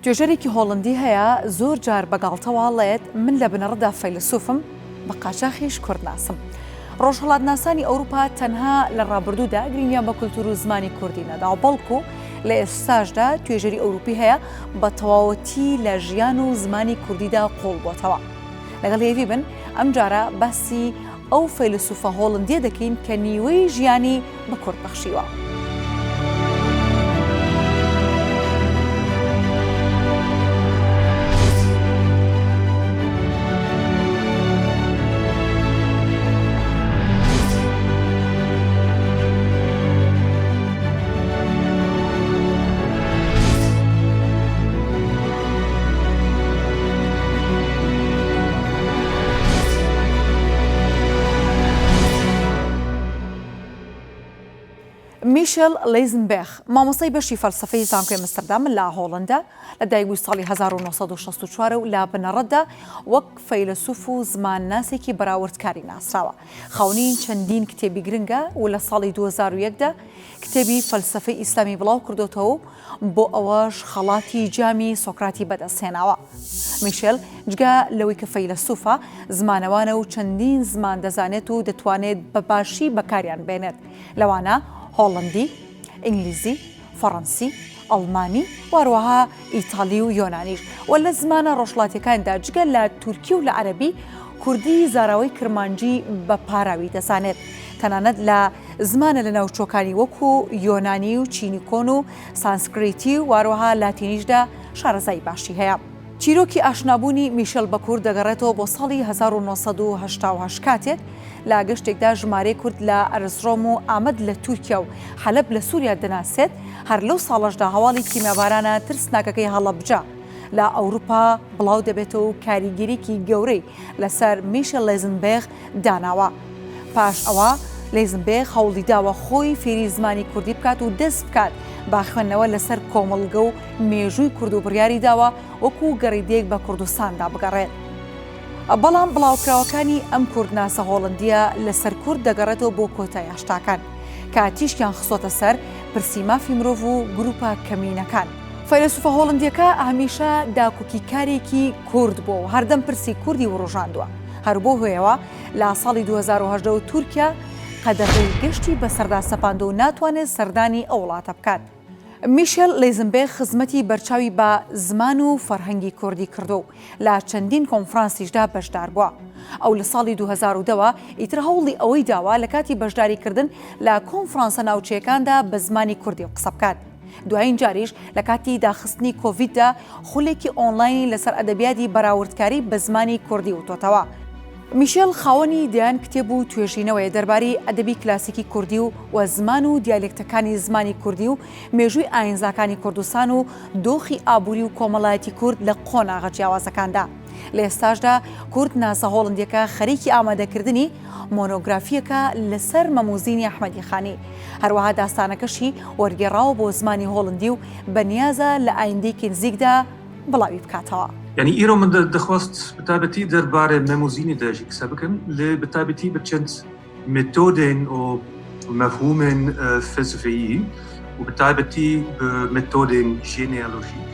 توێژەرێکی هۆڵندی هەیە زۆر جار بەگاڵتەواڵێت من لە بنەڕەدا فەیلسوفم بە قاچاخیش کوردناسم. ڕۆژهەڵاتناسانی ئەوروپا تەنها لە ڕابردوودا گرنگیان بە کولتور و زمانی کوردی نەدا و بەڵکو لە ئێستاشدا توێژەری ئەوروپی هەیە بە تەواوەتی لە ژیان و زمانی کوردیدا قۆڵ بۆتەوە. لەگەڵ هێوی بن ئەم جارە باسی ئەو فەیلسوفە هۆڵندیە دەکەین کە نیوەی ژیانی بە کورد بەخشیوە. میشل لیزنبێخ مامۆستای بەشی فەلسەفەی زانکۆی ئەمستەردام لە هۆڵەندا لە دایکبووی ساڵی 1964 و لە بنەڕەتدا وەک فەیلسوف و زمانناسێکی بەراوردکاری ناسراوە. خاوەنی چەندین کتێبی گرنگە و لە ساڵی 2001دا کتێبی فەلسەفەی ئیسلامی بڵاو کردوتەوە بۆ ئەوەش خەڵاتی جامی سۆکراتی بەدەستهێناوە. میشل جگە لەوەی کە فەیلسوفە زمانەوانە و چەندین زمان دەزانێت و دەتوانێت بەباشی بەکاریان بێنێت، لەوانە هۆڵندی، ئینگلیزی، فەڕەنسی، ئەڵمانی، واروەها ئیتالی و یۆنانیش و لە زمانە ڕۆژهەڵاتیەکاندا جگە لە تورکی و لە عەرەبی کوردی زاراوەی کرمانجی بە پاراوی دەزانێت. تەنانەت لە زمانە لە ناوچۆکانی وەکو یۆنانی و چینی کۆن و سانسکریتی و واروەها لاتینیشدا شارەزای باشی هەیە. چیرۆکی ئاشنابوونی میشل بە کورد دەگەڕێتەوە بۆ ساڵی 1970 کاتێک لە گەشتێکدا ژمارەی کورد لە ئەرزڕۆم و ئامەد لە تورکیا و حەلەب لە سووریا دەناسێت. هەر لەو ساڵەشدا هەواڵی کیمیابارانە ترسناکەکەی هەڵەبجە لە ئەوروپا بڵاو دەبێتەوە و کاریگەریکی گەورەی لەسەر میشل لیزنبێخ داناوە. پاش ئەوە لیزنبێخ هەوڵی داوە خۆی فێری زمانی کوردی بکات و دەست بکات با خوێندنەوە لەسەر کۆمەڵگە و مێژووی کورد و بڕیاری داوە وەکو گەڕیدەیەک بە کوردستاندا بگەڕێت. بەڵام بڵاوکراوەکانی ئەم کوردناسە هۆڵندیە لەسەر کورد دەگەڕێتەوە بۆ کۆتای هەشتاکان کە تیشکیان خسۆتە سەر پرسی مافی مرۆڤ و گروپە کەمینەکان. فەیلسوفە هۆڵندیەکە هەمیشە داکوکی کارێکی کورد بووە و هەردەم پرسی کوردی وڕۆژاندووە. هەر بۆ هۆیەوە لە ساڵی 2018 و تورکیا قەدەغەی گەشتی بە سەردا سەپاند و ناتوانێت سەردانی ئەو وڵاتە بکات. میشل لیزنبێخ خزمەتی بەرچاوی بە زمان و فەرهەنگی کوردی کردو و لە چەندین کۆنفرانسیشدا بەشدار بووە. ئەو لە ساڵی 2010 ئیتر هەوڵی ئەوەی داوە لە کاتی بەشداریکردن لە کۆنفرانسە ناوچەیەکاندا بە زمانی کوردی قسە بکات. دوایین جاریش لە کاتی داخستنی کۆڤیددا خولێکی ئۆنلاینی لەسەر ئەدەبیاتی بەراوردکاری بە زمانی کوردی وتۆتەوە. میشل خاوەنی دیان کتێب و توێژینەوەی دەربارەی ئەدەبی کلاسیکی کوردی و زمان و دیالێکتەکانی زمانی کوردی و مێژووی ئاینزاکانی کوردستان و دۆخی ئابووری و کۆمەڵایەتی کورد لە قۆناغە جیاوازەکاندا. لە ئێستاشدا کورد ناسە هۆڵندیەکە خەریکی ئامادەکردنی مۆنۆگرافیەکە لەسەر مەموزینی ئەحمەدی خانی. هەروەها داستانەکەشی وەرگێڕاوە بۆ زمانی هۆڵندی و بەنیازە لە ئایندەیەکی نزیکدا بڵاوی بکاتەوە. یعنی ئیرۆ من دەخواست بەتابەتی دەربارەی مەموزینی داژی قسە بکەم لە بەتابەتی بە چەند مێتۆدێن و مەفهومên فلسفەیی و بەتابەتی بە مێتۆدێن ژێنیۆلۆژیک.